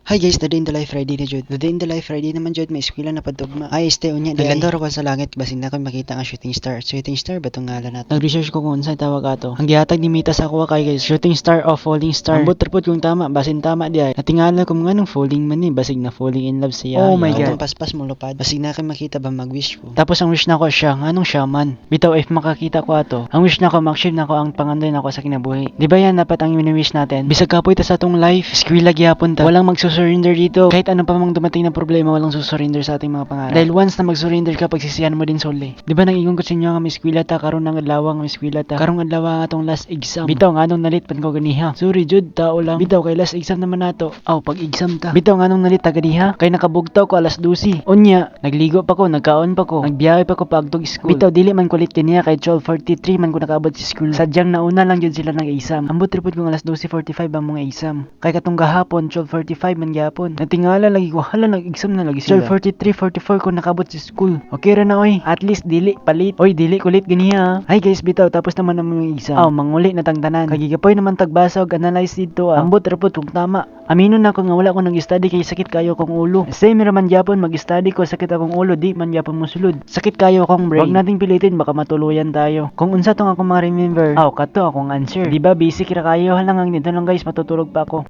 Hi guys, Today in the Life Friday na jud. Today in the Life Friday naman jud may eskwela na padugma. Ay, stay unya. Naglandor ako sa langit basin na ko makita nga shooting star. Shooting star ba tong ngalan nato? Nag-research ko kung unsay tawag ato. Ang gihatag ni Mita sa ako kay guys, shooting star o falling star. Ambot report kung tama, basin tama di ay. Natingala ko mga nung falling man ni, basig na falling in love siya. Oh my god. Paspas mo lupad. Basig na kay makita ba mag-wish ko. Tapos ang wish nako siya, nganong shaman. Bitaw if makakita ko ato. Ang wish nako mag-achieve nako ang pangandoy nako sa kinabuhi. Di ba yan dapat ang wish natin? Bisag kapoy ta sa atong life, eskwela gyapon ta. Walang magsusurrender dito. Kahit ano pa mang dumating na problema, walang susurrender sa ating mga pangarap. Dahil once na mag-surrender ka, pagsisiyan mo din soli. Di ba nang-ingon ko sa inyo nga may eskwela ta, karon ng adlaw nga may eskwela ta. Karong adlaw nga atong last exam. Bitaw nga nung nalit pan ko ganiha. Sorry jud, tao lang. Bitaw kay last exam naman nato. Aw, pag exam ta. Bitaw nga nung nalit ta ganiha. Kay nakabugtaw ko alas 12. Unya, nagligo pa ko, nagkaon pa ko, nagbiyahe pa ko pagtog school. Bitaw dili man kulit kaniya kay 12:43 man ko nakaabot sa school. Sadyang nauna lang jud sila ng exam. Ambot report kong alas 12:45 ang mga exam. Kay katong gahapon 12:45 man gyapon. Natingala lagi ko, hala nag-exam na lagi sila. 12:43, 44 ko nakabot sa school. Okay ra na oy. At least dili palit. Oy, dili kulit ganiha. Ay guys, bitaw tapos naman ang mga exam. Aw, manguli na tang tanan. Kay gigapoy naman tagbasa og analyze dito. Ambot report kung tama. Aminon na ko nga wala ko nag-study kay sakit kayo kong ulo. Same ra man gyapon mag-study ko sakit akong ulo, di man gyapon mosulod. Sakit kayo akong brain. Wag nating pilitin baka matuluyan tayo. Kung unsa tong ako ma-remember, kato akong answer. Di ba basic ra kayo halang dito lang guys matutulog pa ako.